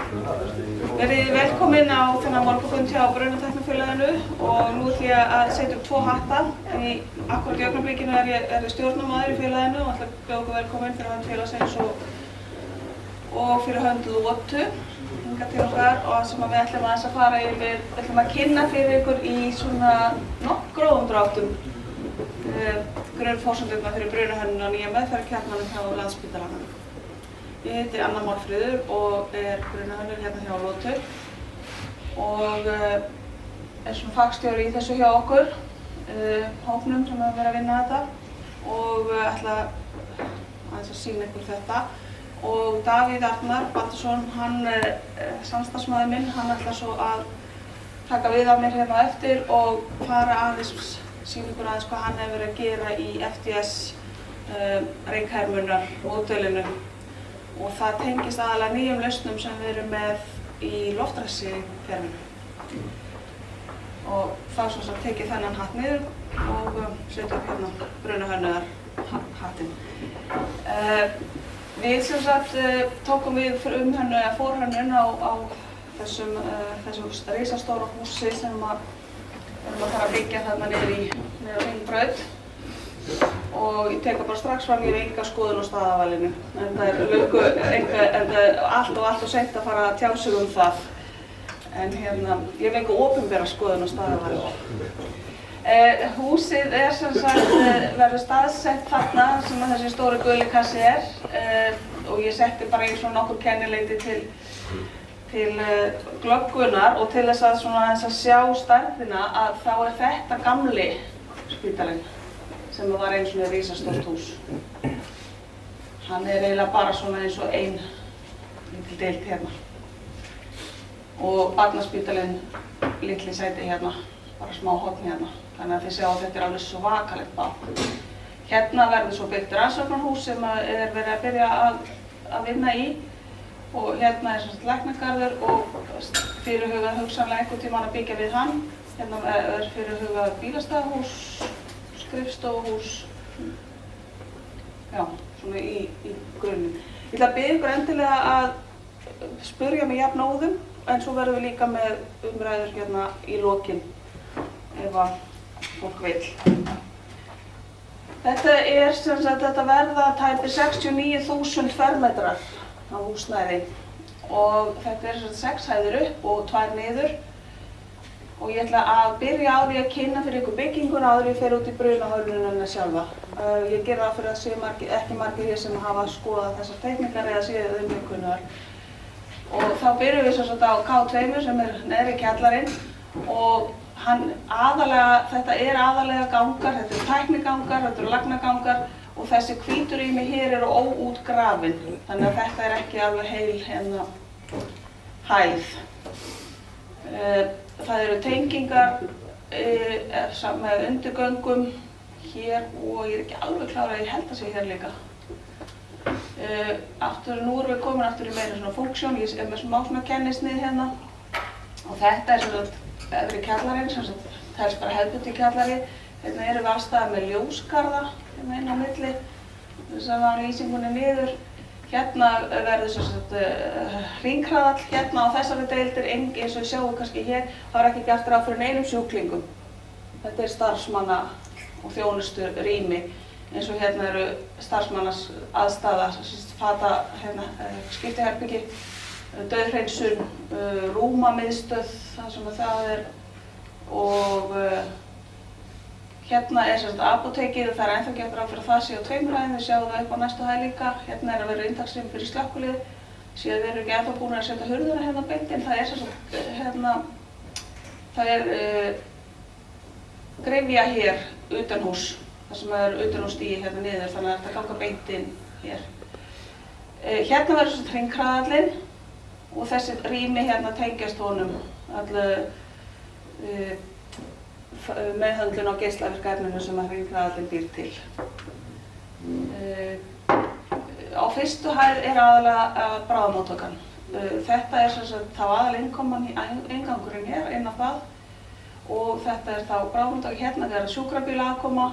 Verið velkomin á þennan morgunfund hjá Brunatæknifélaginu og nú ætlum ég að setja upp 2 hatta. Akkúrat í augnablikinu er ég stjórnarmaður í félaginu og ætla að bjóða okkur velkomin fyrir hönd félagsins og fyrir hönd Lotu hingað til okkar og sem við ætlum aðeins að fara yfir, við ætlum að kynna fyrir ykkur í svona grófum dráttum grunnforsendurnar fyrir brunahönnun á nýja meðferðarkjarnanum hjá Landspítalanum. Ég heiti Anna Málfríður og er brunahönnur hérna hjá Lotu og er svona fagstjóri í þessu hjá okkur, hópnum sem hefur verið að vinna þetta og ætla aðeins að sýna ykkur þetta. Og Davíð Arnar Baldursson, hann er samstarfsmaður minn, hann ætla svo að taka við af mér hérna eftir og fara aðeins, sýna ykkur aðeins hvað hann hefur verið að gera í FDS reykhermunar módelinu. Og það tengist aðalega nýjum lausnum sem við erum með í loftræstikerfinu. Og þá svo sem tekið þennan hatt niður og setja upp hérna brunahönnuðar hattinn. Við sem sagt tókum við umhönnun eða forhönnun á þessu risastóra húsi sem við erum að fara að byggja þarna niður á Hringbraut. Og ég tek bara strax fram, ég hef enga skoðun á staðarvalinu. En það er allt og seint að fara að tjá sig um það. En hérna, ég hef enga opinbera skoðun á staðarvalinu. Húsið er sem sagt, verður staðsett þarna sem þessi stóri guli kassi og ég setti bara í svona nokkur kennileiti til glöggunar og til þess að sjá stærðina að þá er þetta gamli spítalinn sem var eins og risastórt hús. Hann er eiginlega bara svona eins og ein lítil deild hérna. Og barnaspítalinn litli sæti hérna, bara smá horn hérna. Þannig að þið sjá að þetta er alveg svakalegt bát. Hérna verður svo byggt rannsóknarhús sem er verið að byrja að vinna í. Og hérna er svona læknagarður og fyrirhugað hugsanlega einhvern tímann að byggja við hann. Hérna er fyrirhugað bílastæðahús, skrifstofuhús, já, svona í grunninn. Ég ætla að biðja ykkur endilega að spurja mig jafnóðum, en svo verðum við líka með umræður hérna í lokin, ef að fólk vill. Þetta er sem sagt, þetta verða tæpir 69.000 fermetrar á húsnæði og þetta er 6 hæðir upp og 2 niður. Og ég ætla að byrja á því að kynna fyrir ykkur bygginguna áður ég fer út í brunahönnunina sjálfa. Ég geri það fyrir að séu ekki margir hér sem hafa skoðað þessar teikningar eða séu umhyggjunnar. Og þá byrjum við sem sagt á K2 sem er neðri kjallarinn og þetta er aðalega gangar, þetta er tæknigangar, þetta eru lagnagangar og þessi hvíturými hér eru óútgrafin. Þannig að þetta er ekki alveg heil hæð. Það eru tengingar með undirgöngum hér og ég er ekki alveg klára að ég held að sé hér líka. Nú erum við komin aftur í meira svona funksjón, ég er með smá svona kennisnið hérna og þetta er svona efri kjallarinn, sem telst bara hefðbundinn kjallari. Hérna erum við allstaðar með ljósgarða hérna inn á milli, þess að var lýsingunni niður. Hérna verður sem sagt hringhraðall, hérna á þessari deildir, eins og við sjáum kannski hér, það er ekki gert ráð fyrir neinum sjúklingum. Þetta er starfsmanna og þjónustu rými, eins og hérna eru starfsmannas aðstaða, skiptiherbyggi, dauðhreinsun, rúmamiðstöð, þar sem það er og hérna er sem sagt apótekið og það er ennþá gert ráð fyrir að það sé á 2 hæðum, við sjáum það upp á næstu hæð líka. Hérna er að vera inntaksrými fyrir slökkvilið, síðan við erum ekki ennþá búin að setja hurðina hérna beint inn. Það er sem sagt, það er gryfja hér utanhús, það sem er utanhússtigi hérna niður, þannig að þetta ganga beint inn hér. Hérna verður sem sagt hringhraðallinn og þessi rými hérna tengjast honum allu meðhöndlun á geislavirka efninu sem að hringhraðallinn býr til. Á fyrstu hæð er aðalega bráðamóttakan. Þetta er sem sagt þá aðalega inngangurinn hér inn á það og þetta er þá bráðamóttakan hérna þegar sjúkrabíla aðkoma,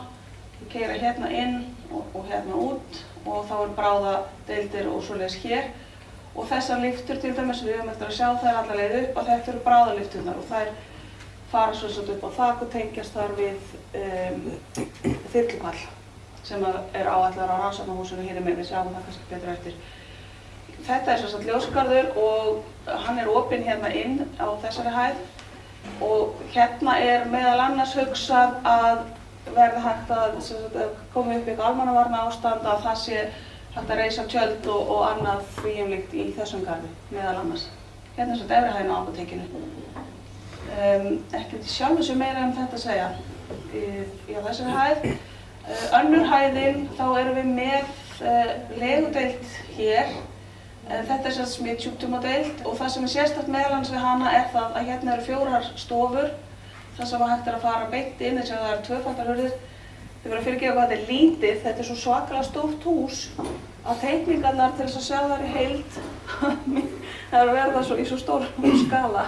við keyra hérna inn og hérna út og þá er bráðadeildir og svoleiðis hér og þessar lyftur til dæmis, við höfum eftir að sjá þær alla leið upp að þetta eru bráðalyfturnar og þær fara svo upp á þak og tengjast þar við þyrlupall sem er áætlaður á rannsóknarhúsinu hér megin, við sjáum það kannski betur eftir. Þetta er sem sagt ljósgarður og hann er opinn hérna inn á þessari hæð og hérna er meðal annars hugsað að verði hægt að koma upp eitthvað almannavarna ástand að það sé hægt að reisa tjöld og annað því líkt í þessum garði, meðal annars. Hérna er svona efri hæðin á apótekinu. Ekki sjálfu sér meira þetta að segja í þessari hæð. Önnur hæðin, þá erum við með legudeild hér. Þetta er smitsjúkdómadeild og það sem er sérstakt meðal annars við hana er það að hérna eru 4 stofur þar sem hægt er að fara beint inn, þess að það eru 2-faldar hurðir. Þið verður að fyrirgefa hvað þetta er lítið, þetta er svo svakalega stórt hús að teikningarnar til þess að sjá þær í heild það er að verða í svo stórum skala.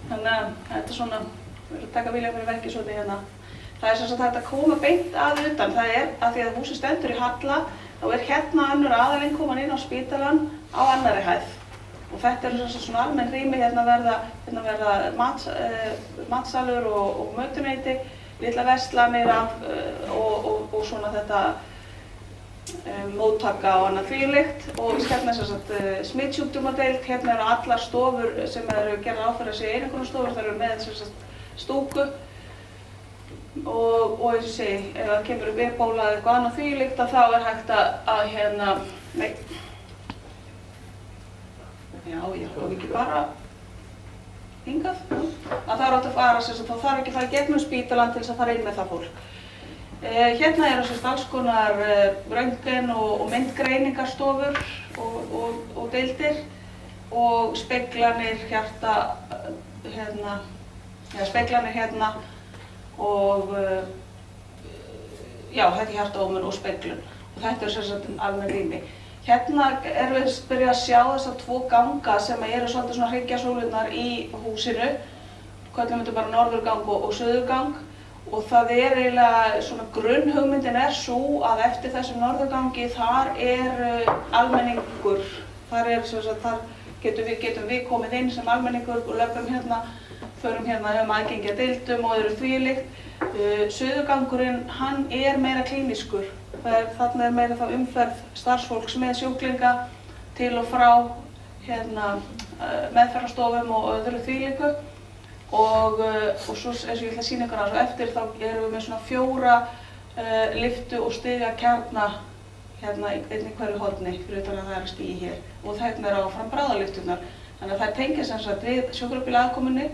Þannig að þetta er svona, við verðum að taka vilja fyrir verki svolítið hérna. Það er sem sagt hægt að koma beint að utan, það er að því að húsið stendur í halla, þá er hérna önnur aðalinnkoman inn á spítalann á annarri hæð. Og þetta eru svona almenn rými, hérna verða matsalur og mötuneyti, litla verslanir og svona þetta móttaka og annað þvílíkt og hérna er sem sagt smitsjúkdómadeild, hérna eru allar stofur sem eru gerðar á fyrir að segja einangrunarstofur, þær eru með sem sagt stúku og eins og segi, ef það kemur upp ebóla eða eitthvað annað þvílíkt þá er hægt að hérna, nei, já, ekki bara hingað, að það er átt að fara, þá þarf ekki að fara í gegnum spítalann til þess að fara inn með það fólk. Hérna eru alls konar röntgen og myndgreiningarstofur og deildir og speglanir hérna og já, þetta er hjartaómun og speglun og þetta er sem sagt almenn rými. Hérna erum við byrjað að sjá þessar 2 ganga sem eru svolítið svona hryggjarsólurnar í húsinu, köllum þetta bara norðurgang og suðurgang og það er eiginlega svona grunnhugmyndin er svo að eftir þessum norðurgangi þar er almenningur, þar er sem sagt, þar getum við komið inn sem almenningur og löpum hérna, förum hérna, höfum aðgengi að deildum og eru þvílíkt. Suðurgangurinn, hann er meira klínískur. Þarna er meira þá umferð starfsfólks með sjúklinga til og frá hérna, meðferðarstofum og öðru þvílíku. Og svo eins og ég ætla að sýna ykkur aðeins og eftir þá erum við með svona 4 lyftu og stigakjarna hérna einnig hverju horni fyrir utan að það er stigi hér. Og þarna er áfram bráðalyfturnar. Þannig að þær tengja sem sagt við sjúkrabíla aðkomunni,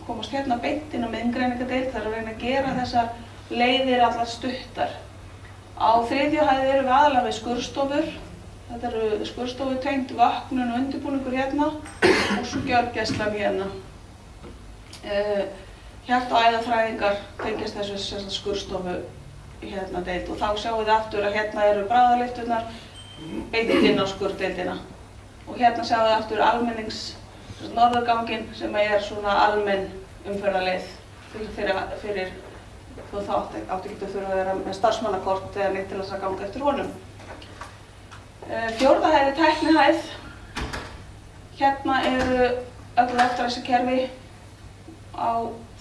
komast hérna beint inn á myndgreiningardeild, það er að reyna að gera þessar leiðir allar stuttar. Á 3. hæð erum við aðalega við skurðstofur. Þetta eru skurðstofur tengt vöknun og undirbúningur hérna og svo gjörgæslan hérna. Hjarta- og æðafræðingar tengjast þessu skurðstofu hérna deild og þá sjáum við aftur að hérna eru bráðalyfturnar beint inn á skurðdeildina. Og hérna sjáum við aftur almennings norðurganginn sem er svona almenn umferðarleið fyrir þú átti ekki að þurfa að vera með starfsmannakort eða neitt til þess að ganga eftir honum. 4. hæð er tæknihæð. Hérna eru öll eftirræksakerfi á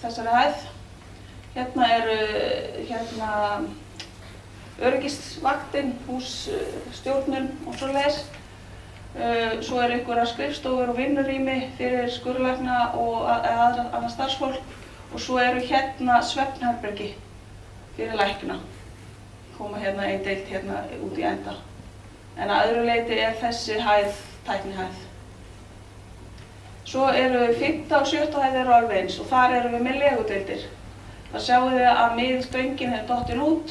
þessari hæð. Hérna eru öryggisvaktin, hússtjórnun og svoleiðis. Svo eru einhverjar skrifstofur og vinnurými fyrir skurðlækna og annað starfsfólk og svo eru hérna svefnherbergi fyrir lækna. Koma hérna ein deild hérna út í enda. En að öðru leyti er þessi hæð tæknihæð. Svo eru 5. og 7. hæð eru alveg eins og þar eru við með legudeildir. Það sjáum við að miðstöngin er dottin út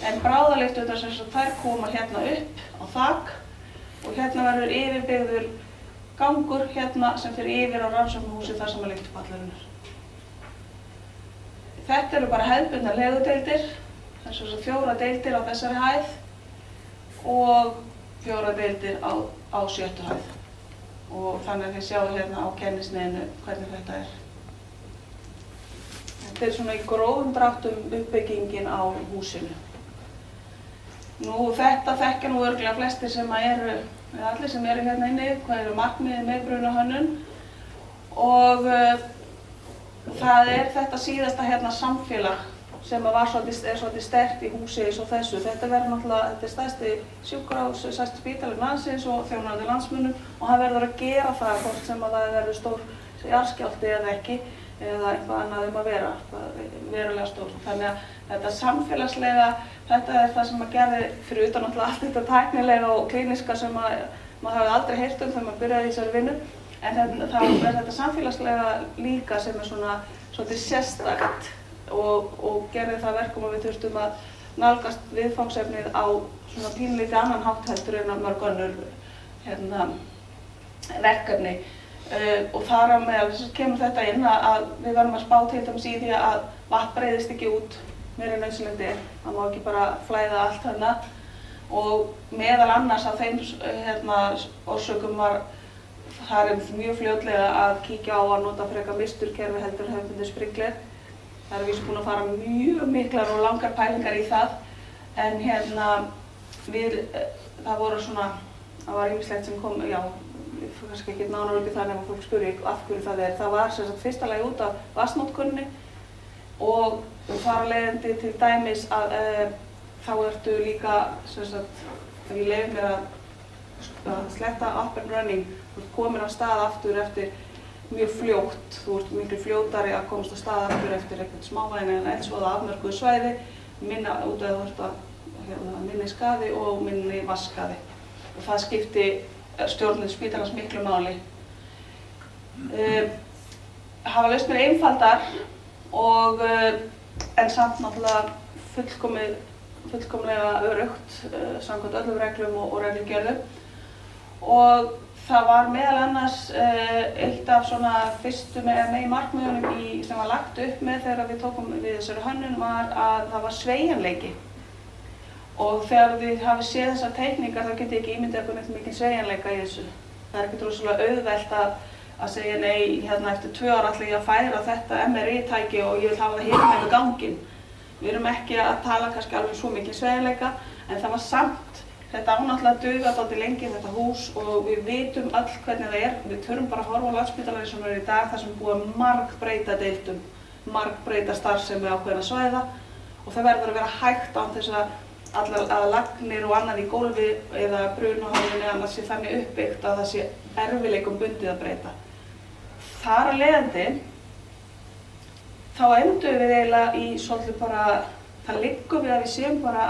en bráðalyfturnar sem þær koma hérna upp á þak og hérna verður yfirbyggður gangur hérna sem fyrir yfir á rannsóknarhúsið þar sem lyftupallarinn. Þetta eru bara hefðbundnar legudeildir, þess að 4 deildir á þessari hæð og 4 deildir á 7. hæð. Og þannig að þið sjáu hérna á kennisneiðinu hvernig þetta er. Þetta er svona í grófum dráttum uppbyggingin á húsinu. Nú þetta þekkja nú örugglega flestir sem eru allir sem eru hérna inni, hvað eru markmiðið með brunahönnun og það þetta síðasta hérna samfélag sem er svolítið sterkt í húsi eins og þessu. Þetta verður náttúrulega, þetta stærsti sjúkrahús, stærsti spítali landsins og þjónandi landsmönnum og hann verður að gera það hvort sem að það verður stór jarðskjálfti eða ekki eða eitthvað annað að vera, verulega stór. Þannig að þetta samfélagslega, þetta það sem að gerði fyrir utan náttúrulega allt þetta tæknilega og klíniska sem maður hafði aldrei heyrt þegar maður byrjaði í þessari vinnu. En það þetta samfélagslega líka sem svona svolítið sérstakt og gerði það verkum að við þurftum að nálgast viðfangsefnið á svona pínlítið annan hátt heldur en að mörg önnur verkefni. Og þar á meðal kemur þetta inn að við verðum að spá til dæmis í því að vatn breiðist ekki út meira en nauðsynlegt er. Það má ekki bara flæða allt þarna og meðal annars af þeim orsökum var þar mjög fljótlega að kíkja á að nota frekar misturkerfi heldur en hefðbundið sprinkler. Það víst búin að fara mjög miklar og langar pælingar í það en það voru svona, það var ýmislegt sem kom, já, kannski ekki nánar út í það nema fólk spurði af hverju það er. Það var sem sagt fyrsta lagi út af vatnsnotkuninni og þar af leiðandi til dæmis að þá ertu líka sem sagt, ef ég leyfi mér að sletta up and running, þú ert komin af stað aftur eftir mjög fljótt, þú ert miklu fljótari að komast á stað aftur eftir eitthvað smávægni en eldsvoða afmörkuðu svæði, minna út af þú ert að minni skaði og minni vatnsskaði. Og það skipti stjórnun spítalans miklu máli. Hafa lausnir einfaldar og en samt náttúrulega fullkomlega öruggt samkvæmt öllum reglum og reglugerðum. Og það var meðal annars eitt af svona fyrstu meginmarkmiðunum sem var lagt upp með þegar við tókum við þessari hönnun var að það var sveigjanleiki. Og þegar þið hafið séð þessar teikningar þá getið ekki ímyndið eitthvað neitt mikinn sveigjanleika í þessu. Það ekkert rosalega auðvelt að segja nei, hérna eftir 2 ára ætla ég að færa þetta MRI-tæki og ég vil hafa það hérna með ganginn. Við erum ekki að tala kannski alveg svo mikinn sveigjanleika en það var samt þetta ánáttúrulega duga dálítið lengi þetta hús og við vitum öll hvernig það er. Við þurfum bara að horfa á Landspítalann eins og hann er í dag þar sem búið að margbreyta deildum, margbreyta starfsemi ákveðinna svæða og það verður að vera hægt án þess að lagnir og annað í gólfi eða brunahönnun eða annað sé þannig uppbyggt að það sé erfiðleikum bundið að breyta. Þar af leiðandi þá endum við eiginlega í svolítið bara, það liggur við að við séum bara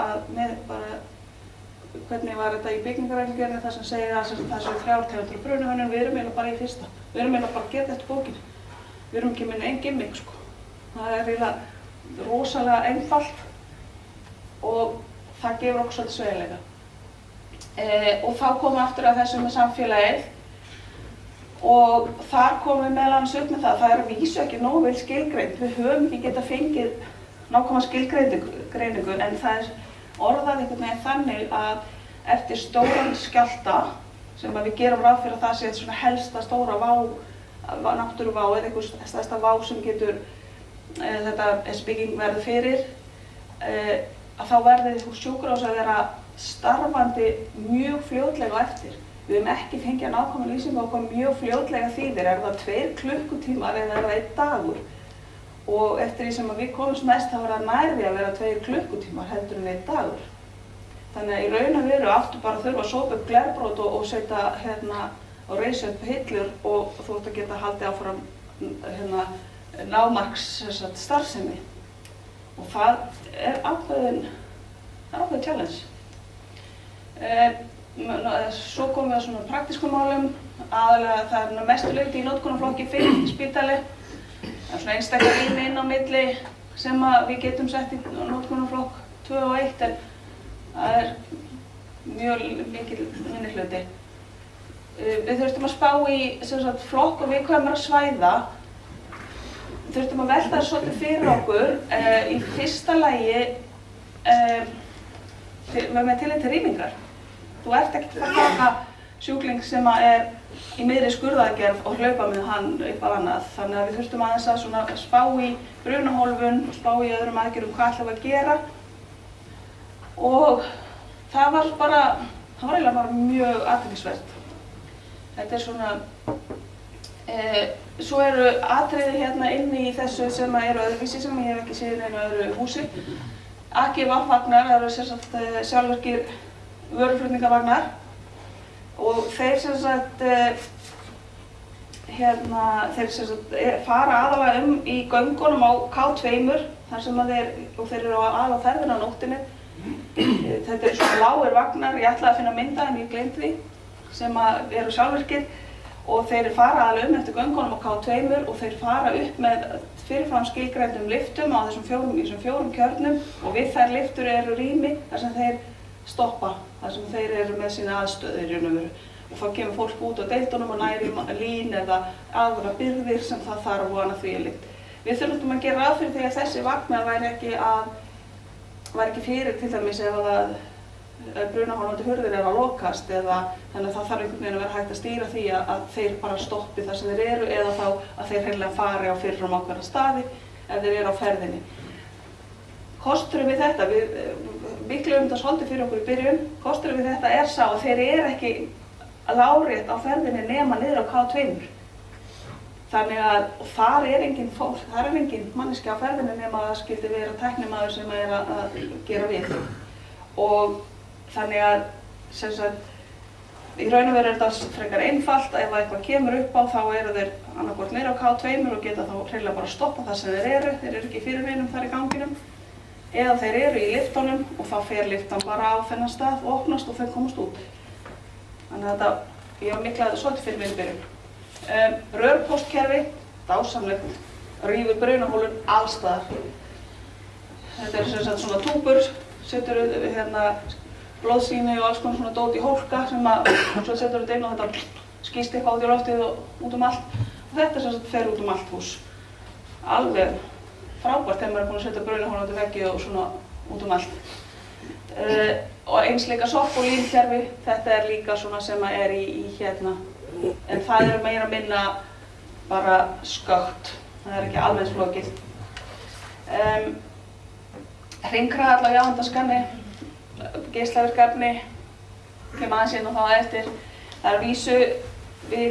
hvernig var þetta í byggingarreglugerðinni þar sem segir að þessu 3 tegundir brunahönnun, við erum eiginlega bara í fyrsta. Við erum eiginlega bara að gera þetta bókinu. Við erum ekki með einn gimmick sko. Það er eiginlega rosalega einfalt og það gefur okkur svolítið sveigjanleika. Og þá komum við aftur að þessu með samfélagið og þar komum við meðal annars upp með það. Það er að vísu ekki nógu vel skilgreind. Við höfum ekki getað fengið nákvæma skilgreiningu en það er orðað einhvern veginn þannig að eftir stóran skjálfta sem við gerum ráð fyrir að það sé svona helsta stóra náttúruvá eða einhver stærsta vá sem getur þessi bygging verður fyrir að þá verður sjúkrahús að vera starfandi mjög fljótlega á eftir. Við höfum ekki fengið nákvæma lýsingu á hvað mjög fljótlega þýðir. Er það 2 klukkutímar eða er það 1 dagur? Og eftir því sem við komumst mest þá var það nærri að vera 2 klukkutímar heldur en 1 dagur. Þannig að í raun og veru áttu bara að þurfa að sópa upp glerbrot og setja og reisa upp hillur og þú ert að geta haldið áfram lágmarks starfsemi. Og það er ákveðin challenge. Svo komum við að svona praktískum málum, aðalega það er mestu leyti í notkunarflokki 5 spítali. Það er svona einstakar rými inn á milli sem við getum sett í notkunarflokk 2 og 1 en það er mjög mikil minnihluti. Við þurftum að spá í flokk og viðkvæmra svæða. Við þurftum að velta þessu svolítið fyrir okkur. Í fyrsta lagi með tillit til rýmingar. Þú ert ekkert að taka sjúkling sem er í miðri skurðaðgerð og hlaupa með hann eitthvað annað. Þannig að við þurftum aðeins að spá í brunahólfun og spá í öðrum aðgerðum hvað ætlum við að gera. Og það var bara, það var eiginlega bara mjög athyglisvert. Þetta svona, svo eru atriði hérna inni í þessu sem eru öðruvísi sem ég hef ekki séð í neinu öðru húsi. AGV-vagnar, það eru sem sagt sjálfvirkir vöruflutningavagnar og þeir sem sagt, þeir sem sagt fara aðalega í göngunum á K2 þar sem þeir eru aðal á ferðinni á nóttinni. Þetta eru svona lágir vagnar, ég ætlaði að finna mynda en ég gleymdi því, sem eru sjálfvirkir og þeir fara aðalega eftir göngunum á K2 og þeir fara upp með fyrirfram skilgreindum lyftum á þessum fjórum kjörnum og við þær lyftur eru rými þar sem þeir stoppa, þar sem þeir eru með sína aðstöðu í raun og veru. Og þá kemur fólk út á deildunum og næri lín eða aðra byrðir sem það þarf og annað þvíumlíkt. Við þurfum að gera ráð fyrir því að þessi vagnar væri ekki fyrir til dæmis ef að brunahólfandi hurðir eru að lokast eða þannig að það þarf einhvern veginn að vera hægt að stýra því að þeir bara stoppi þar sem þeir eru eða þá að þeir hreinlega fari á fyrirfram ákveðna staði ef þeir eru á ferðinni. Kosturinn við þetta, við mikluðum þetta svolítið fyrir okkur í byrjun, kosturinn við þetta sá að þeir eru ekki lárétt á ferðinni nema niður á K2. Þannig að þar engin fólk, þar engin manneskja á ferðinni nema það skyldi vera tæknimaður sem að gera við. Og þannig að sem sagt, í raun og veru er þetta frekar einfalt, ef eitthvað kemur upp á þá eru þeir annaðhvort niður á K2 og geta þá hreinlega bara stoppa það sem þeir eru ekki fyrir neinum þar í ganginum. Eða þeir eru í lyftunum og þá fer lyftan bara á þennan stað og opnast og þeir komast út. Þannig að ég var miklaði þetta svolítið fyrir mig í byrjun. Rörpóstkerfi, dásamlegt, rífur brunahólfin allstaðar. Þetta sem sagt svona túbur, setur blóðsýni og alls konar svona dót í hólka sem svo setur þetta inn og þetta skýst eitthvað út í loftið og út allt. Og þetta sem sagt fer út allt hús. Alveg frábært þegar maður búinn að setja brunahólfandi veggi og svona út allt. Og eins líka sopp- og límkerfi, þetta líka svona sem í hérna. En það meira minna bara skökkt, það ekki alveg eins flókið. Hringraðall á jáhandaskanni, geislavirkefni, kem aðeins inn og þá eftir. Það er vísu við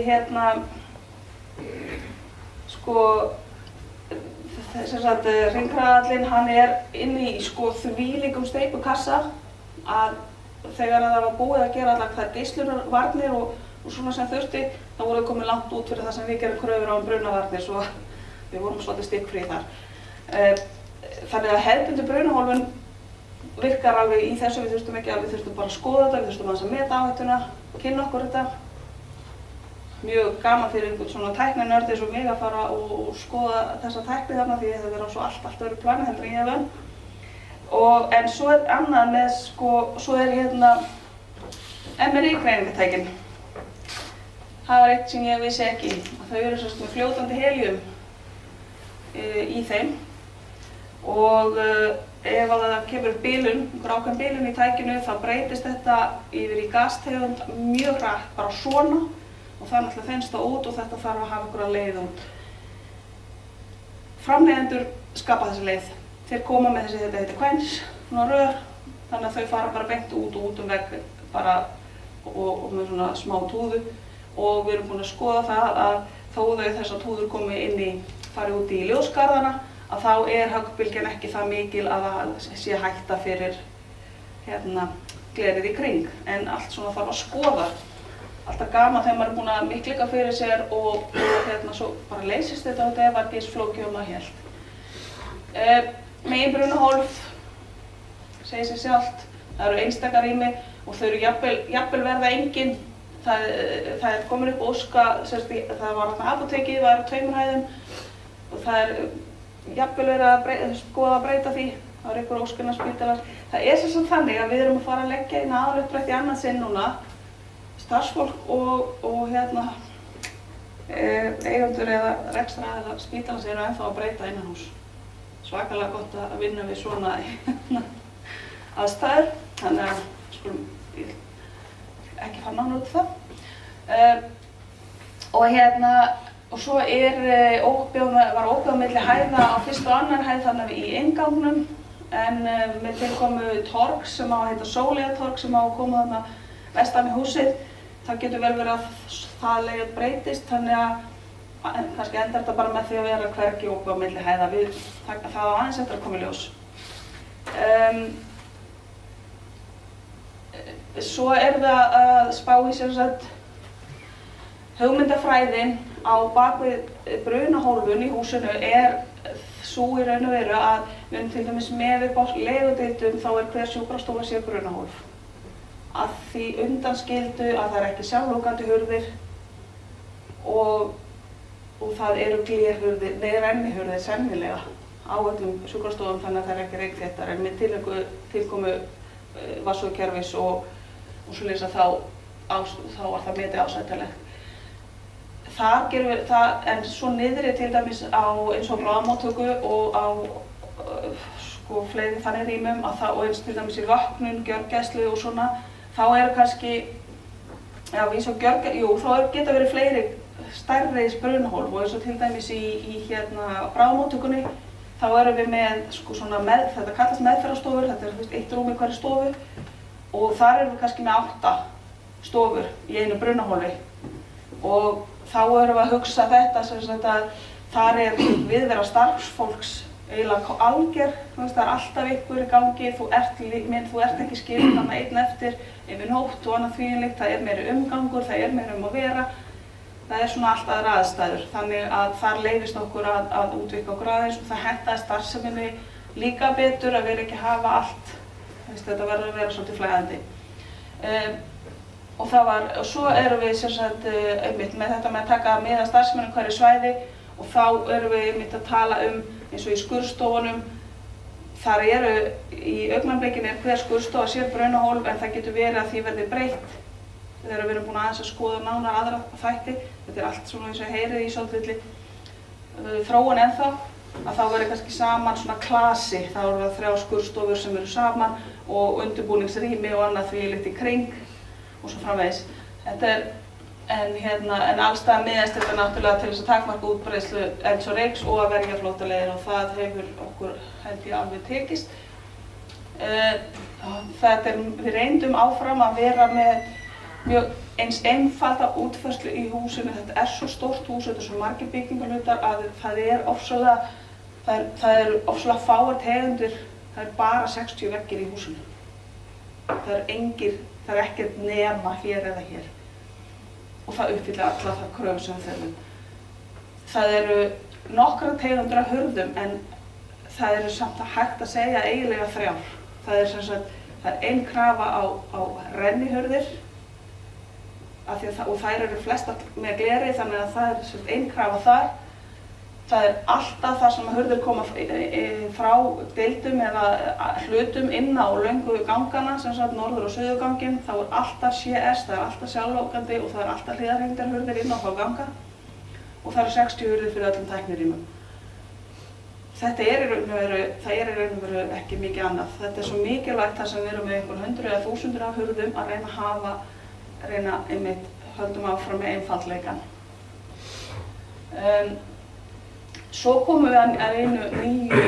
hringraðallinn, hann inni í þvílíkum steypukassa að þegar það var búið að gera allar þær geislunarvarnir og svona sem þurfti, þá voru komin langt út fyrir það sem við gerum kröfur á brunavarnir, svo við vorum svolítið stikkfrí þar. Þannig að hefðbundin brunahólfun virkar alveg í þessu, við þurftum bara að skoða þetta, við þurftum að meta áhættuna, kynna okkur þetta. Mjög gaman fyrir einhvern svona tækninörd eins og mig að fara og skoða þessa tækni þarna því það verður á svo allt öðru plani heldur en ég hef vön. En svo annað með svo MRI-greiningatækin. Það var eitt sem ég vissi ekki, að þau eru með fljótandi helium í þeim og ef það kemur upp bilun, einhver ákveðin bilun í tækinu þá breytist þetta yfir í gastegund mjög hratt, bara svona og það náttúrulega þenst það út og þetta þarf að hafa einhverja leið út. Framleiðendur skapa þessi leið. Þeir koma með þetta heitir quench, svona rör, þannig að þau fara bara beint út vegg bara og með svona smá túðu. Og við erum búin að skoða það að þó þessar túður komi fari út í ljósgarðana að þá höggbylgjan ekki það mikil að það sé hætta fyrir glerið í kring. En allt svona þarf að skoða. Alltaf gaman þegar maður búin að miklika fyrir sér og svo bara leysist þetta og þetta var ekki eins flókið maður hélt. Meginbrunahólf, segir sig sjálft, það eru einstaka rými og þau eru jafnvel verða engin. Það komin upp óska, það var apótekið, það var á 2 hæðum og það jafnvel verið að skoða að breyta því, það var einhver óskunarspítalar. Það sem sagt þannig að við erum að fara að leggja inn aðalupprætt í annað sinn núna, starfsfólk og eigendur eða rekstraraðilar spítalans eru ennþá að breyta innanhús. Svakalega gott að vinna við svona aðstæður, þannig að skulum ekki fara nánar út það. Og svo var óbyggð á milli hæða á fyrstu og annar hæð þannig í inngangnum en með tilkomu torg sem á að heita Sóleyjartorg sem á að koma þarna vestan við húsið, þá getur vel verið að það layout breytist, þannig að kannski endar þetta bara með því að vera hvergi opið á milli hæða. Það á aðeins eftir að koma í ljós. Svo erum við að spá í sem sagt hugmyndafræðin á bakvið brunahólfun í húsinu sú í raun og veru að við erum til dæmis með upp á leigudeildum þá hver sjúkrastofa sé brunahólf. Að því undanskildu að það ekki sjálflókandi hurðir og það eru glerhurðir, rennihurðir sennilega á öllum sjúkrastofum þannig að það ekki reykþéttar en með tilkomu vatnsúðkerfis og svoleiðis að þá var það metið ásættanlegt. Þar gerum við það, en svo niðri til dæmis eins og bráðamóttöku og á fleiri þannig rýmum og eins til dæmis í vöknun, gjörgæslu og svona, þá eru kannski, þá geta verið fleiri stærri brunahólf og eins og til dæmis í bráðamóttökunni, þá erum við með þetta kallast meðferðarstofur, þetta er 1 rúm í hverri stofu og þar erum við kannski með 8 stofur í einu brunahólfi og þá erum við að hugsa þetta sem sagt að þar viðvera starfsfólks eiginlega alger, það alltaf ykkur í gangi, þú ert ekki skilin þarna einn eftir yfir nótt og annað þvíumlíkt, það meiri umgangur, það meiri að vera, það svona allt aðrar aðstæður, þannig að þar leyfist okkur að útvíkka okkur aðeins og það hentaði starfseminni líka betur að vera ekki að hafa allt, þetta verður að vera svolítið flæðandi. Og svo erum við einmitt með þetta með að taka með að starfsmennum hverju svæði og þá erum við einmitt að tala eins og í skurðstofunum. Þar í augnablikinu hver skurðstofa sér brunahólf en það getur verið að því verði breytt þegar við erum búin aðeins að skoða nánar aðra þætti. Þetta allt svona eins og heyrið í svolítið þróun ennþá að þá verður kannski saman svona klasi. Þá eru það 3 skurðstofur sem eru saman og undirbúningsrými og annað þvílíkt í kring. Og svo framvegis. En allstaðar miðast þetta náttúrulega til þess að takmarka útbreiðslu elds og reyks og að verja flóttaleiðir og það hefur okkur held ég alveg tekist. Við reyndum áfram að vera með mjög eins einfalda útfærslu í húsinu. Þetta svo stórt hús, þetta svo margir byggingarhlutar að það ofsalega fáar tegundir, það bara 60 veggir í húsinu. Það ekkert nema hér eða hér og það uppfyllir alla það kröfur sem við þurfum. Það eru nokkrar tegundir af hurðum en það eru samt hægt að segja eiginlega 3. Það er ein krafa á rennihurðir og þær eru flestar með gleri þannig að það er ein krafa þar. Það er alltaf það sem hurðir koma frá deildum eða hlutum inn á löngu gangana, sem sagt norður- og suðurganginn, þá er alltaf CS, það er alltaf sjálflókandi og það er alltaf hliðarhengdarhurðir inn á þá ganga og það eru 60 hurðir fyrir öllum tæknirýmum. Þetta í raun og veru ekki mikið annað. Þetta svo mikilvægt þar sem við erum með einhver hundruð eða þúsundir af hurðum að reyna einmitt höldum áfram með einfaldleikann. Svo komum við að einu nýju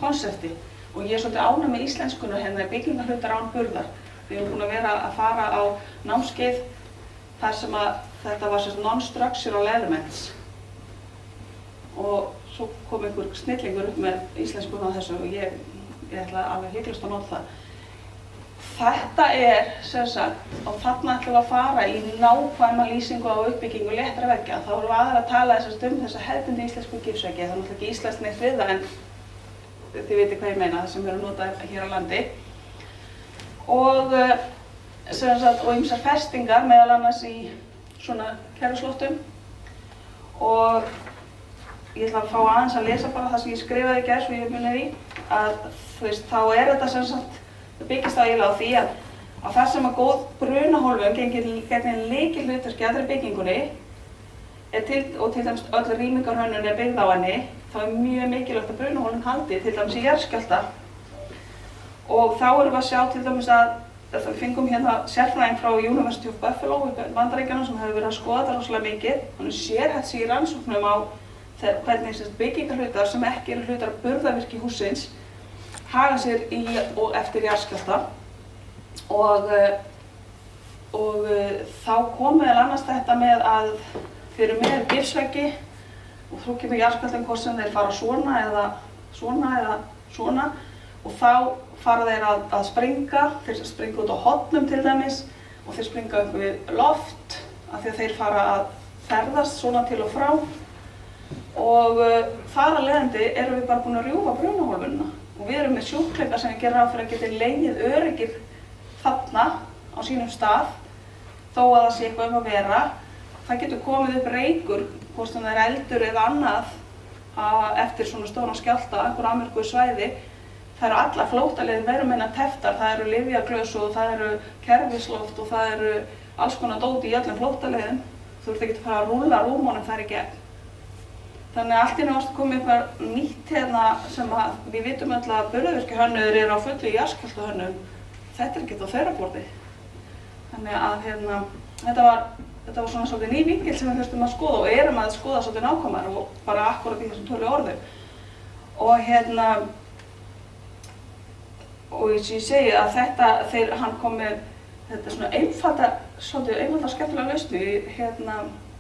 konsepti og ég svolítið ánægð með íslenskuna í byggingarhlutar án burðar. Við erum búin að vera að fara á námskeið þar sem að þetta var non-structural elements og svo kom einhver snillingur upp með íslenskuna á þessu og ég ætla alveg hygglust að nota það. Þetta sem sagt, og þarna ætlum við að fara í nákvæma lýsingu á uppbyggingu léttra veggja. Þá erum við aðeins að tala þessa hefðbundnu íslensku gifsveggi. Það er náttúrulega ekki íslenskt neitt við það en þið vitið hvað ég meina, það sem eru notað hér á landi. Og ýmsar festingar, meðal annars í svona kerfisloftum. Og ég ætla að fá aðeins að lesa bara það sem ég skrifaði í gær svo ég munið í. Þá þetta sem sagt það byggist eiginlega á því að þar sem að góð brunahólfun gegnir lykilhlutverki allri byggingunni og til dæmis öll rýmingarhönnun byggð á henni, þá mjög mikilvægt að brunahólfun haldi, til dæmis í jarðskjálfta. Og þá erum við að sjá til dæmis að við fengum hérna sérfræðing frá University of Buffalo í Bandaríkjunum sem hefur verið að skoða þetta rosalega mikið. Hann sérhæft sig í rannsóknum á hvernig byggingarhlutar sem ekki eru hlutar af burðarvirki hússins haga sér í og eftir jarðskjálfta og þá kom meðal annars þetta með að þeir eru með gifsveggi og þá kemur jarðskjálftinn hvort sem þeir fara svona eða svona og þá fara þeir að springa, þeir springa út á hornum til dæmis og þeir springa upp við loft af því að þeir fara að ferðast svona til og frá og þar að leiðandi erum við bara búin að rjúfa brunahólfuna og við erum með sjúklinga sem við gerum ráð fyrir að geta legið öruggir þarna á sínum stað þó að það sé eitthvað að vera. Það getur komið upp reykur, hvort sem það er eldur eða annað eftir svona stóran skjálfta, einhver afmörkuðu svæði. Það eru allar flóttaleiðir verumennar teftar, það eru lyfjaglös og það eru kerfisloft og það eru alls konar dót í öllum flóttaleiðum. Þú ert ekki að fara að rúlla rúmunum þar í gegn. Þannig að allt í náttúrulega komið eitthvað nýtt hérna sem við vitum öll að burðarvirkjahönnuðir eru á fullu í jarðskjálftahönnun. Þetta er ekkert á þeirra borði. Þannig að þetta var svona svolítið ný vinkil sem við þurftum að skoða og erum að skoða svolítið nákvæmar og bara akkurat í þessum tölu orðum. Og eins og ég segi að hann kom með þetta svona einfalda skemmtilega lausn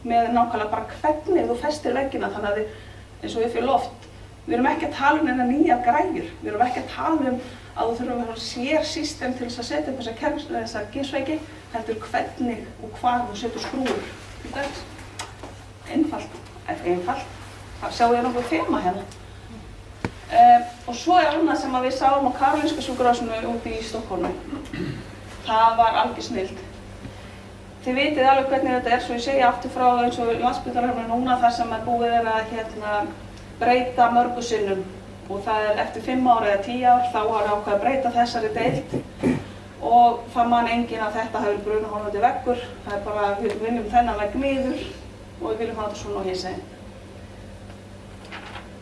með nákvæmlega bara hvernig þú festir veggina þannig að eins og við fyrir loft. Við erum ekki að tala um neina nýjar græjur, við erum ekki að tala um að þú þurfum að hafa sér system til þess að setja upp þessar gifsveggi, heldur hvernig og hvað þú setur skrúfur til dags. Einfalt. Það sjáum við nokkuð þema hérna. Og svo er annað sem við sáum á Karolinska sjúkrahúsinu úti í Stokkhólmi. Það var algjör snilld. Þið vitið alveg hvernig þetta er, svo ég segi aftur frá eins og Landspítalanum núna þar sem búið er að breyta mörgu sinnum og það er eftir 5 ár eða 10 ár þá var ákveðið að breyta þessari deild og það man enginn að þetta hefur brunahólfandi veggur. Það er bara, við viljum þennan vegg niður og við viljum hafa þetta svona og hinsegin.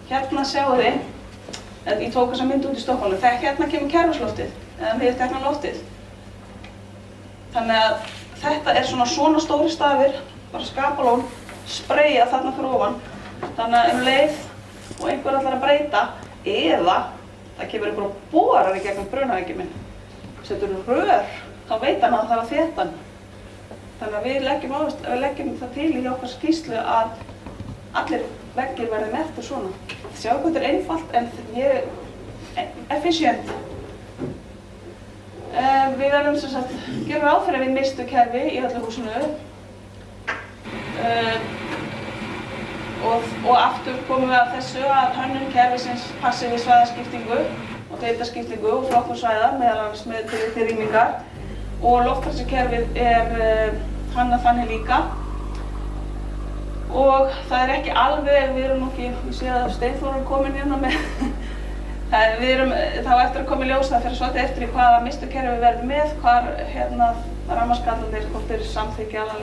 Hérna sjáu þið, ég tók þessa mynd út í Stokkhólmi, hérna kemur kerfisloftið, eða miðtekna loftið. Þannig að þetta er svona stóri stafir, bara skapalón, spreyja þarna fyrir ofan. Þannig að leið og einhver ætlar að breyta eða það kemur einhver og borar í gegnum brunavegginn minn. Setur rör, þá veit hann að það er að þétta hann. Þannig að við leggjum það til í okkar skýrslu að allir veggir verði merktir svona. Sjáu hvað þetta er einfalt en efficient. Við verðum sem sagt gera ráð fyrir að við mistum kerfi í öllu húsinu. Og aftur komum við að þessu að hönnun kerfisins passi við svæðaskiptingu og deildaskiptingu og flokkun svæða, meðal annars með til rýmingar. Og loftræstikerfið er hannað þannig líka. Og það er ekki alveg, við erum ekki, ég sé að Steinþór er komin hérna með, þá eftir að koma í ljós það fyrir svolítið eftir í hvaða mistukerfi við verðum með, hvar rammaskallarnir, hvort þeir samþykkja og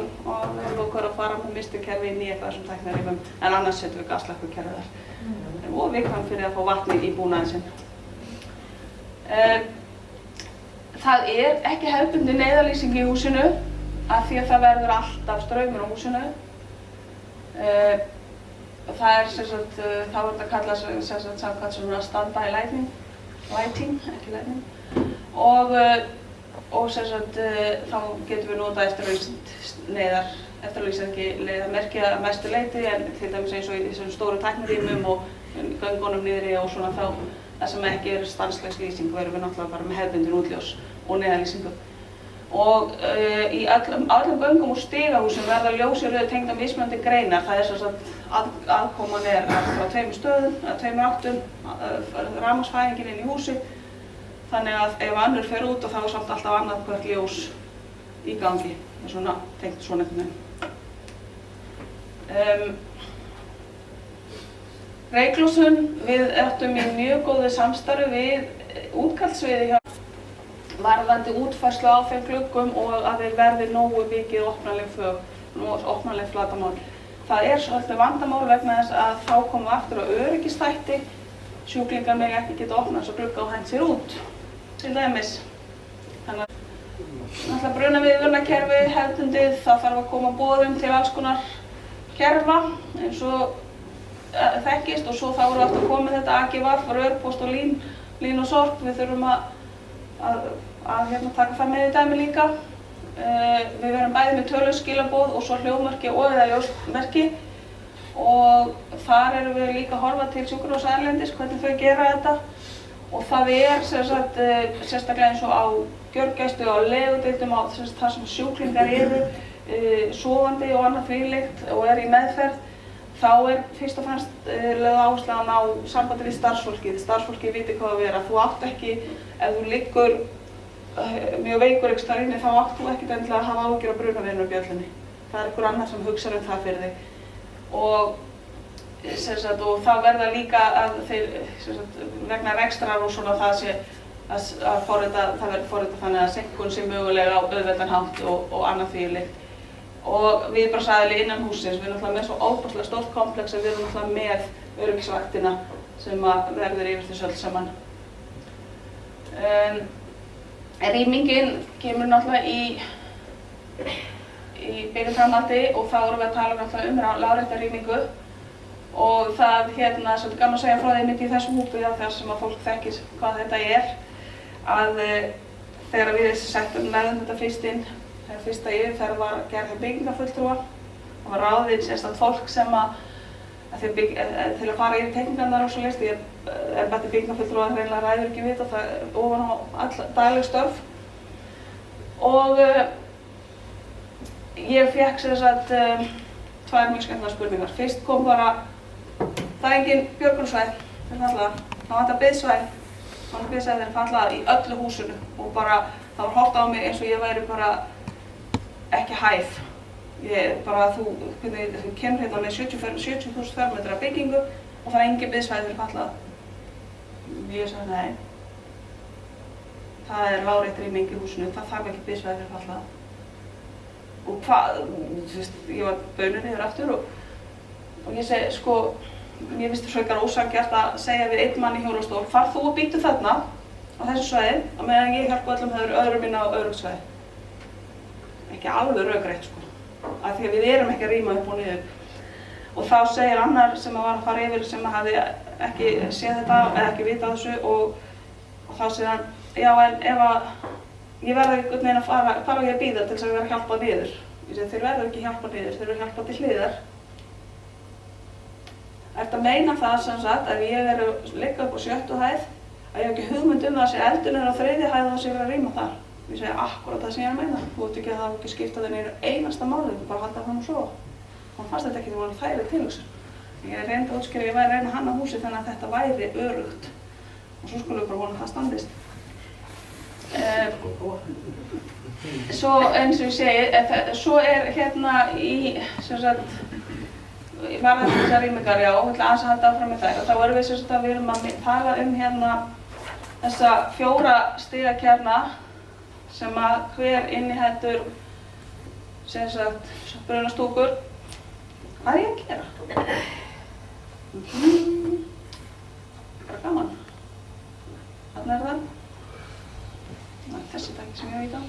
við erum okkur að fara með mistukerfi inn í eitthvað sem tæknarífum, en annars setjum við gasslökkukerfi þar. Og viðkvæm fyrir að fá vatni í búnaðinn sinn. Það er ekki hefðbundin neyðarlýsing í húsinu af því að það verður alltaf straumur á húsinu. Það er þá er þetta kallað samkvæmt svona standby lighting, ekki lighting. Og þá getum við notað eftirlýsandi leið að merkja að mestu leyti, en til dæmis eins og í þessum stóru tæknirýmum og göngunum niðri og svona þá það sem ekki er stanslaus lýsing verðum við náttúrulega bara með hefðbundin útljós og neyðarlýsingu. Og í öllum göngum og stigahúsum verða ljósiröðu tengdar mismunandi greinar. Það er sem sagt aðkoman er frá 2 stöðum, 2 áttum, rafmagnsfæðingin inn í húsi. Þannig að ef annur fer út og þá er samt alltaf annað hvert ljós í gangi. Það er svona tengt svona einhvern veginn. Reyklósun, við áttum í mjög góðu samstarfi við útkallssviði hjá varðandi útfærslu á þeim gluggum og að þeir verði nógu mikið opnanleg flatarmál. Það er svolítið vandamál vegna þess að þá komum við aftur á öryggisþætti. Sjúklingar mega ekki geta opnað svo glugga og hent sér út, til dæmis. Þannig að brunaviðvörunarkerfi hefðbundið, það þarf að koma boðum til alls konar kerfa eins og þekkist og svo þá eru aftur komið þetta AGVAF, rörpost og lín og sorp. Við þurfum að taka það með í dæmi líka Við verum bæði með töluleg skilaboð og svo hljóðmerki og eða ljósmerki og þar erum við líka að horfa til sjúkrahúsa erlendis, hvernig þau gera þetta og það sérstaklega eins og á gjörgæslu og á legudeildum á þar sem sjúklingar eru sofandi og annað þvílíkt og í meðferð, þá fyrst og fremst lögð áhersla á sambandi við starfsfólkið. Starfsfólkið viti hvað að vera. Þú átt ekki, ef þú liggur mjög veikur einhvers staðar inni, þá átt þú ekkert endilega að hafa áhyggjur af brunavarnarbjöllunni. Það einhver annar sem hugsar það fyrir þig. Og það verða líka að þeir vegna rekstrar og svona það sé að það verður forrita þannig að seinkun sé mögulega á auðveldan hátt og annað þvílíkt. Og viðbragðsaðili innan hússins, við erum náttúrulega með svo óbúslega stórt komplex að við erum náttúrulega með öryggisvaktina sem verður yfir þessu öll saman. Rýmingin kemur náttúrulega í byggjaframhaldi og þá erum við að tala náttúrulega lárétta rýmingu og það svolítið gaman að segja frá því mitt í þessum hópi þar sem að fólk þekkir hvað þetta að þegar við settum þetta fyrst inn, þegar fyrsta yfirferð var gerð hjá byggingafulltrúa. Það var ráðið sérstakt fólk sem til að fara yfir teikningarnar og svo leist. Embætti byggingafulltrúa hreinlega ræður ekki við þetta ofan á all dagleg störf. Og ég fékk tvær mjög skemmtilegar spurningar. Fyrst kom bara, það engin björgunarsvæði fyrir fallaða, það vantar biðsvæði. Það vantar biðsvæði fyrir fallaða í öllu húsinu og bara það var horft á mig eins og ég væri bara ekki hæf. Þú kemur hérna með 70.000 fermetra byggingu og það engin biðsvæði fyrir fallaða. Ég sagði nei. Það lárétt rýming í húsinu, það þarf ekki biðsvæði fyrir fallaða. Og hvað, ég var baunuð niður aftur og ég segi, mér finnst það frekar ósanngjarnt að segja við einn mann í hjólastól, far þú og býttu þarna á þessu svæði á meðan ég hjálpa öllum öðrum inn á öðrum svæði. Ekki alveg rökrétt af því að við erum ekki að rýma upp og niður. Og þá segir annar sem var að fara yfir sem hafði ekki séð þetta eða ekki vitað þessu og þá segir hann, já en ef ég verði einhvern veginn að fara og ég að bíða til þess að vera að hjálpa niður. Ég segi, þeir verður ekki hjálpa niður, þeir verður hjálpa til hliðar. Ertu að meina það að ég að liggja upp á 7. hæð, að ég hef ekki hugmynd það að sé eldurinn á 3. hæð og það sé verið að rýma þar? Ég segi akkurat það sem ég að meina. Þú veit ekki að það hafa ekki skiptað þér neinu einasta máli, þú bara halda fram og sofa. Hann fannst þetta ekki, það voru þægileg tilhugsun. Ég reyndi að útskýra, ég væri að reyna að hanna húsið þannig að þetta væri öruggt. Og svo skulum við bara vona að það standist. Svo eins og ég segi, svo hérna í varðandi þessar rýmingar, já, ég ætla aðeins að halda áfram með þær. Og þá erum við erum að tala hérna þessa 4 stigakjarna sem hver inniheldur brunastúkur. Hvað er ég að gera? Bara gaman. Þarna það. Þessi tæki sem ég veit á.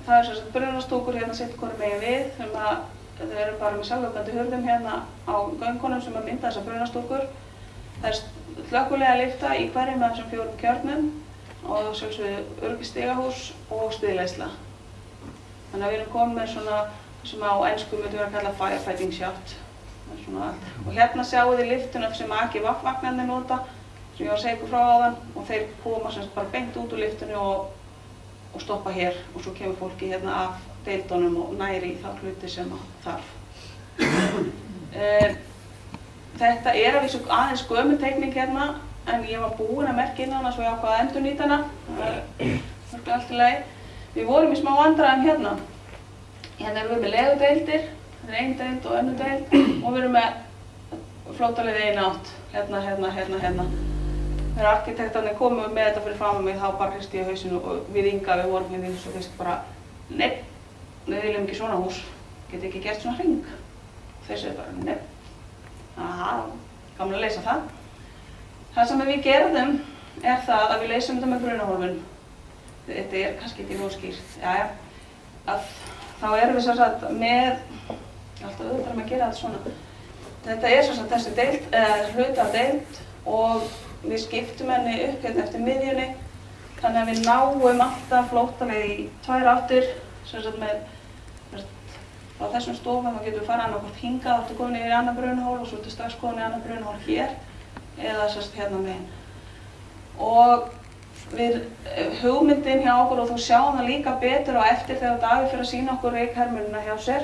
Það brunastúkur hérna sitt hvorum megin við sem þau eru bara með sjálföfnandi hurðum hérna á göngunum sem mynda þessar brunastúkur. Það slökkvilega lyfta í hverjum af þessum 4 kjörnum og sjálfsögðu öryggisstigahús og stigleiðsla. Þannig að við erum komin með svona sem á ensku myndum við að kalla firefighting shaft. Og hérna sjáum við lyftuna sem AGVAP-vagnarnir nota, sem ég var að segja ykkur frá áðan, og þeir koma bara beint út úr lyftunni og stoppa hér og svo kemur fólki hérna af deildunum og næri í þá hluti sem þarf. Þetta að vísu aðeins gömul teikning hérna, en ég var búin að merkja inn hana svo ég ákvað að endurnýta hana. Það er allt í lagi. Við vorum í smá vandræðum hérna. Hérna erum við með legudeildir, þetta er ein deild og önnur deild, og við erum með flótaleið í eina átt, hérna. Þegar arkitektarnir komu með þetta fyrir fram á mig, þá bara hristi ég hausinn og við Inga, við vorum hérna og fyrst bara, nei, við viljum ekki svona hús, geti ekki gert svona hring. Þeir segir bara, nei. Aha, gaman að leysa það. Það sem við gerðum það að við leysum þetta með brunahólfun. Þetta er kannski ekki nógu skýrt, þá erum við með, alltaf auðvitað að gera þetta svona. Þetta er þessi deild, hluti af deild og við skiptum henni upp hérna eftir miðjunni þannig að við náum alltaf flóttaleið í 2 áttir, sem sagt með frá þessum stofum þá getum við farið annaðhvort hingað, áttu komin yfir í annað brunahól og svo ertu strax komin í annað brunahól hér eða sem sagt hérna megin. Og hugmyndin hjá okkur, og þú sjáum það líka betur á eftir þegar Davíð fyrir að sýna okkur reykhermunina hjá sér,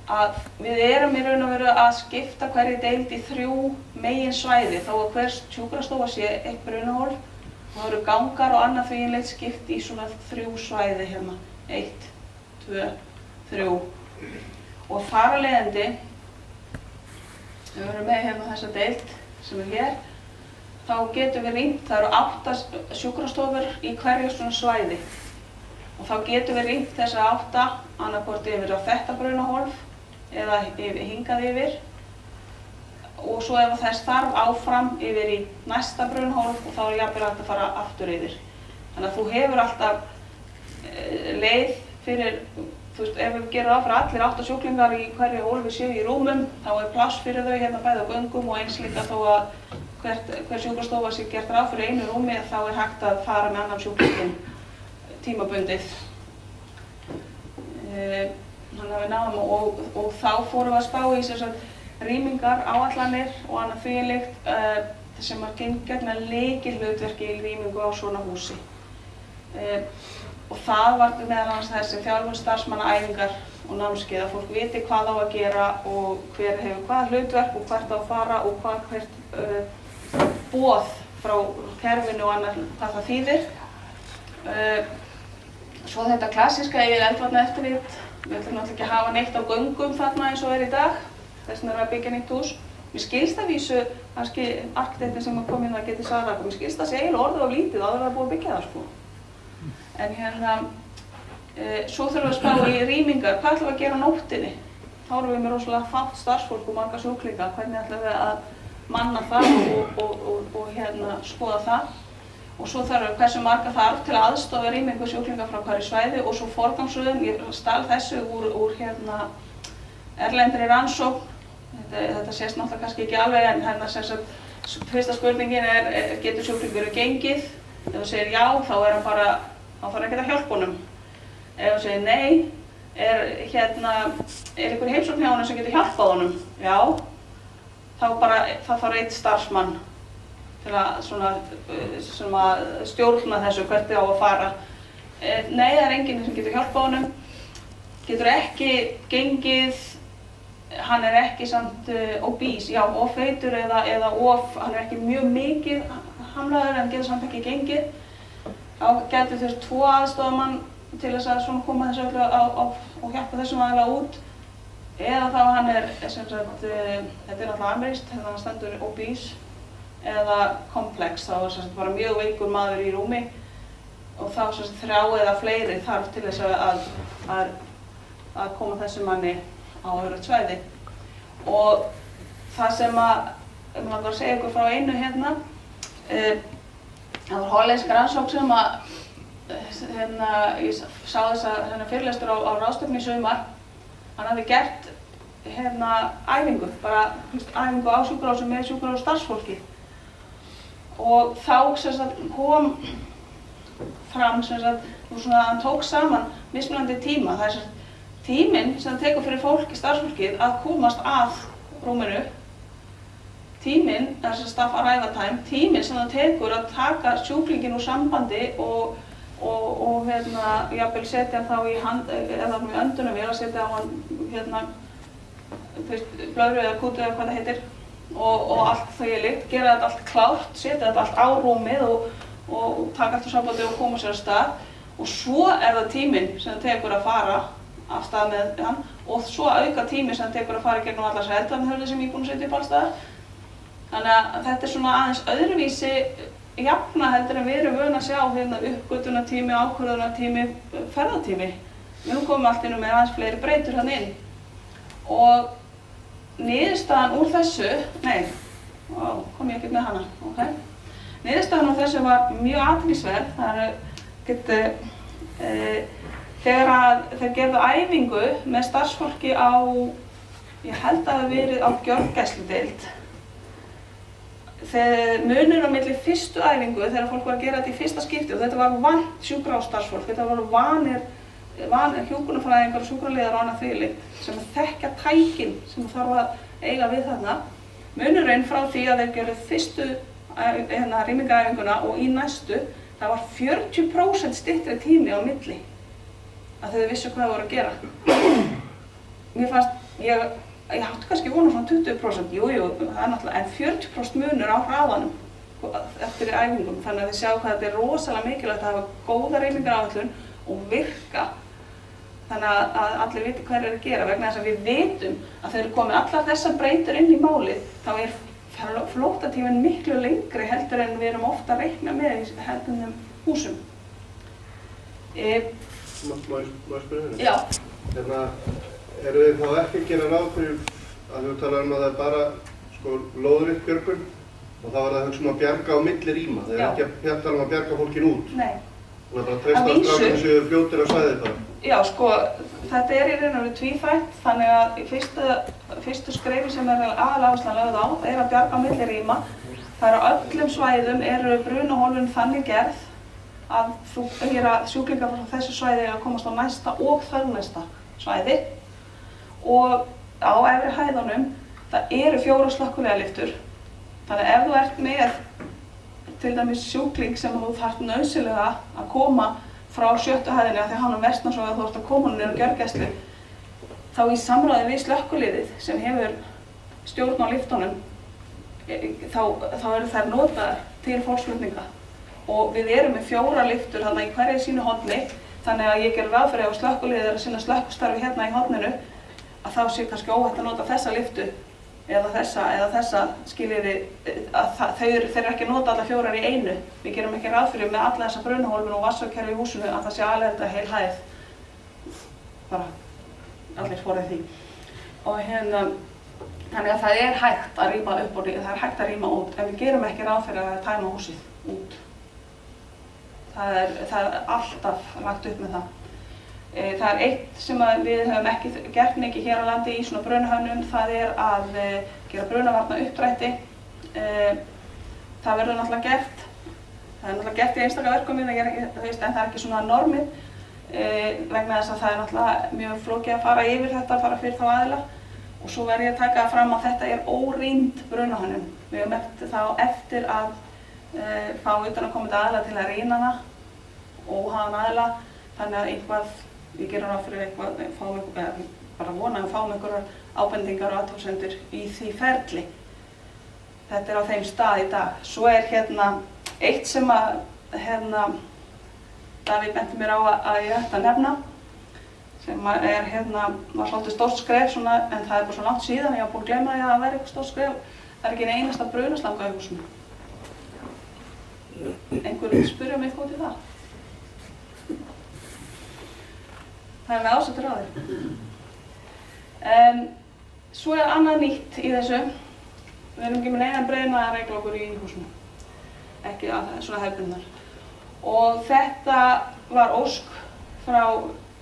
að við erum í raun og veru að skipta hverri deild í 3 meginsvæði, þó að hver sjúkrastofa sé eitt brunahól. Það eru gangar og annað því innleitt skipt í svona 3 svæði hérna, 1, 2, 3. Og þar af leiðandi, við erum með hérna þessa deild sem hér, þá getum við rýnt, það eru 8 sjúkrastofur í hverju svona svæði. Og þá getum við rýnt þessa 8 annaðhvort yfir á þetta brunahólf eða hingað yfir. Og svo ef þess þarf áfram yfir í næsta brunahólf og þá er jafnvel hægt að fara aftur yfir. Þannig að þú hefur alltaf leið fyrir, þú veist, ef við gerum ráð fyrir allir 8 sjúklingar í hverju hólfi séu í rúmum, þá er pláss fyrir þau hérna bæði á göngum og eins líka þó að hver sjúkrastofa sé gert ráð fyrir einu rúmi, þá er hægt að fara með annan sjúklingin tímabundið. Þannig að við náum og þá fórum við að spá í sem sagt rýmingar, áætlanir og annað þvíumlíkt sem að gegna lykilhlutverki í rýmingu á svona húsi. Og það var meðal annars þessi þjálfun starfsmannaæfingar og námskeið, að fólk viti hvað á að gera og hver hefur hvað hlutverk og hvert á að fara og hvert boð frá kerfinu og annað hvað það þýðir. Svo þetta klassíska yfir eldvarnaeftirlit, við ætlum náttúrulega ekki að hafa neitt á göngum þarna eins og í dag, þess vegna er að byggja nýtt hús. Mér skilst að vísu, kannski arkitektin sem kom inn að geti svarað, mér skilst að sé eiginlega orðið á lítið áður að það er búið að byggja það sko. En hérna, svo þurfum við að spá í rýmingar, hvað ætlum við að gera á nóttinni? Þá erum við með rosalega fátt starfsfólk og marga sjúklinga, hvernig ætlum við að manna það og hérna skoða það. Og svo þarf við hversu marga þarf til að aðstofa rýmingu sjúklinga frá hverju svæði og svo forgangsröðun, ég stal þessu úr hérna erlendri rannsókn. Þetta sést náttúrulega kannski ekki alveg en hérna sem sagt, fyrsta spurningin er getur sjúklingur gengið? Ef þú segir já, þá er hann bara þá þarf ekki að hjálpa honum. Ef þú segir nei, er einhver í heimsókn hjá honum sem getur hjálpað honum? Já, þá þarf einn starfsmann til að stjórna þessu hvert þið á að fara. Nei, það er enginn sem getur hjálpað honum, getur ekki gengið, hann er ekki samt obese, já, of feitur eða hann er ekki mjög mikið hamlaður en getur samt ekki gengið. Þá getur þurft 2 aðstoðarmann til þess að koma þessu öllu og hjálpa þessum aðeila út. Eða þá hann er, sem sagt, þetta er náttúrulega amerískt, þegar hann stendur obese eða komplex, þá er sem sagt bara mjög veikur maður í rúmi og þá sem sagt 3 eða fleiri þarf til þess að koma þessum manni á öðru svæði. Og það sem ég langar að segja ykkur frá einu hérna, það var hollensk rannsókn sem ég sá þessa fyrirlestur á ráðstefnu í sumar. Hann hafði gert æfingu, bara æfingu á sjúkrahúsum með sjúkrahússtarfsfólki. Og þá sem sagt kom fram sem sagt, hann tók saman mismunandi tíma. Það er sem sagt tíminn sem það tekur fyrir starfsfólkið að komast að rúminu. Tíminn, þess að staff arrival time, tíminn sem það tekur að taka sjúklinginn úr sambandi og jafnvel setja hann þá í eða með öndunarvél að setja á hann blöðru eða kútu eða hvað það heitir og allt þægilegt, gera þetta allt klárt, setja þetta allt á rúmið og taka allt úr sambandi og koma sér af stað. Og svo er það tíminn sem það tekur að fara af stað með hann og svo auka tíminn sem það tekur að fara gegnum allar þessar eldvarnarhurðir sem ég er búin að setja upp alls staðar. Þannig að þetta er svona aðeins öðruvísi jafna heldur en við erum vön að sjá uppgötunartími, ákvörðunartími, ferðatími. Nú komum allt inn með aðeins fleiri breytur hann inn. Og niðurstaðan úr þessu, kom ég ekki með hana, ok. Niðurstaðan úr þessu var mjög athyglisverð. Þegar þeir gerðu æfingu með starfsfólki á, ég held að það hafi verið á gjörgæsludeild, munurinn á milli fyrstu æfingu þegar fólk var að gera þetta í fyrsta skipti og þetta var vant sjúkrahússtarfsfólk, þetta voru vanir hjúkrunarfræðingar og sjúkraliðar og annað þvíumlíkt sem þekkja tækin sem þarf að eiga við þarna. Munurinn frá því að þeir gerðu fyrstu rýmingaæfinguna og í næstu, það var 40% styttri tími á milli að þau vissu hvað þau voru að gera. Mér fannst, ég átti kannski vona svona 20%, jú, það er náttúrulega, en 40% munur á hraðanum eftir æfingum, þannig að þið sjáu hvað þetta er rosalega mikilvægt að hafa góða rýmingaráætlun og virka, þannig að allir viti hvað er að gera, vegna þess að við vitum að þegar komið allar þessar breytur inn í málið, þá er flóttatíminn miklu lengri heldur en við erum ofta að reikna með í hefðbundnum húsum. Má ég spyrja henni? Já. Eru þið þá ekki að gera ráð fyrir að þú talar að það er bara lóðrétt björgun og þá er það hugsa að bjarga á milli rýma, þeir eru ekki að tala að bjarga fólkin út? Nei. Það er bara að treysta á strákunum sem eru fljótir á svæðið bara? Já, þetta er í raun og veru tvíþætt, þannig að fyrstu skrefi sem aðaláherslan lögð á er að bjarga á milli rýma. Það á öllum svæðum eru brunahólfin þannig gerð að sjúklingar frá þessu svæði að komast á næsta og þarnæsta svæði. Og á efri hæðunum, það eru 4 slökkviliðalyftur. Þannig ef þú ert með til dæmis sjúkling sem þú þarft nauðsynlega að koma frá 7. hæðinni af því að hann versnar svo að þú ert að koma niður á gjörgæslu, þá í samráði við slökkviliðið sem hefur stjórn á lyftunum, þá eru þær notaðar til fólksflutninga. Og við erum með 4 lyftur þarna í hverju sínu horni, þannig að ég gerir ráð fyrir ef slökkviliðið er að sinna slökkvistarfi hérna í horninu, að þá sé kannski óhætt að nota þessa lyftu eða þessa skiljiði að þeir eru ekki að nota alla 4 í einu. Við gerum ekki ráð fyrir með alla þessa brunahólfin og vatnsaukerfi í húsinu að það sé alveg heil hæð. Bara allir forðið því. Og þannig að það er hægt að rýma upp og það er hægt að rýma út, en við gerum ekki ráð fyrir að tæma húsið út. Það er alltaf lagt upp með það. Það er eitt sem við höfum ekki gert mikið hér á landi í svona brunahönnun, það er að gera brunavarna uppdrætti. Það verður náttúrulega gert. Það er náttúrulega gert í einstaka verkum, en það er ekki svona normið, vegna þess að það er náttúrulega mjög flókið að fara yfir þetta, fara fyrir þá aðila. Og svo verð ég að taka fram að þetta er órýmd brunahönnun. Við höfum þá eftir að fá utanaðkomandi aðila til að rýna hana og hafa aðila, þannig að við gerum ráð fyrir bara vona að fáum einhverjar ábendingar og athugasemdir í því ferli. Þetta er á þeim stað í dag. Svo er eitt sem Davíð benti mér á að ég ætti að nefna, sem var svolítið stórt skref, en það er bara svo langt síðan, ég var búin að gleyma því að það væri eitthvað stórt skref. Það er ekki einn einasta brunaslanga í húsinu. Einhver vil spyrja mig eitthvað út í það? Það er með ásettur á því. Svo er annað nýtt í þessu. Við erum ekki með neinar breiðnaðar reglokkur í húsinu. Ekki svona hefðbundnar. Og þetta var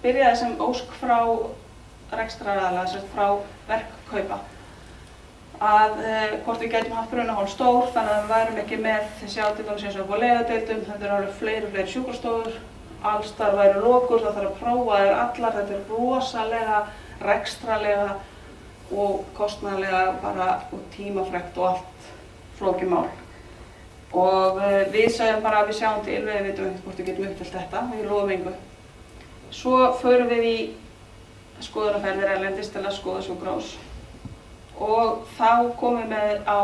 byrjaði sem ósk frá rekstraraðila, frá verkkaupa. Að hvort við gætum haft brunahól stór, þannig að við værum ekki með þessi til dæmis eins og upp á legudeildum. Þetta eru alveg fleiri sjúkrastofur. Alls þar væru lokur, það þarf að prófa þær allar. Þetta er rosalega rekstralega og kostnaðarlega og tímafrekt og allt flókið mál. Og við segjum bara að við sjáum til, við veitum ekkert hvort við getum uppfyllt þetta, við lofum engu. Svo förum við í skoðunarferðir erlendis til að skoða sjúkrahús. Og þá komum við á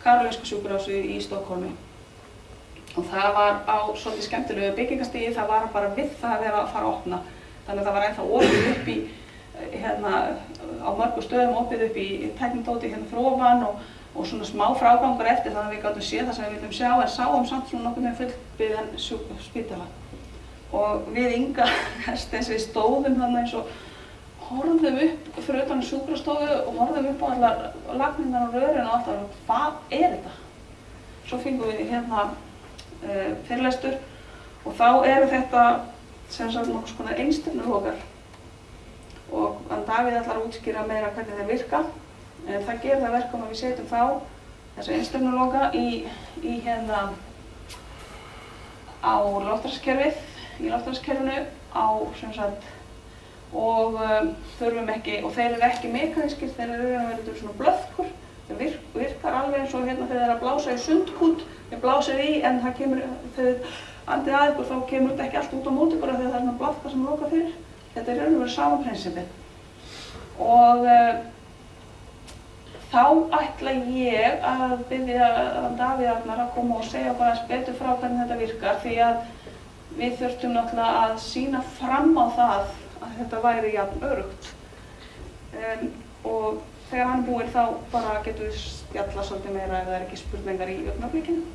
Karolinska sjúkrahúsi í Stokkhólmi. Og það var á svolítið skemmtilegu byggingarstigi, það var bara við það að vera að fara að opna. Þannig að það var ennþá opið upp í, á mörgum stöðum opið upp í tæknidóti fyrir ofan og svona smá frágangur eftir, þannig að við gátum séð það sem við vildum sjá, en sáum samt svona nokkuð með fullbyggðan spítala. Og við Inga, eins við stóðum þannig eins og horfðum upp fyrir utan sjúkrastofu og horfðum upp á allar lagnirnar og rörin og allt og hvað er þetta? Svo fengum við fyrirlestur og þá eru þetta sem sagt nokkuð svona einstefnulokar og Davíð ætlar að útskýra meira hvernig þeir virka, en það gerir það verkum að við setjum þá þessa innstefnuloka í hérna á loftræskerfið, í loftræskerfinu á sem sagt og þurfum ekki, og þeir eru ekki mekanískir, þeir eru verið svona blöðkur, þeir virkar alveg eins og hérna þegar þeir eru að blása í sundkút, þeir blásið í en það kemur, þegar andið að ykkur þá kemur þetta ekki allt út á móti bara þegar það er svona blöðka sem loka fyrir. Þetta er verið sama prinsipið. Og þá ætla ég að biðja Davíð Arnar að koma og segja bara betur frá hvernig þetta virkar því að við þurftum náttúrulega að sýna fram á það að þetta væri jafn öruggt. Og þegar hann búinn þá bara getum við spjallað svolítið meira ef það er ekki spurningar í augnablikinu.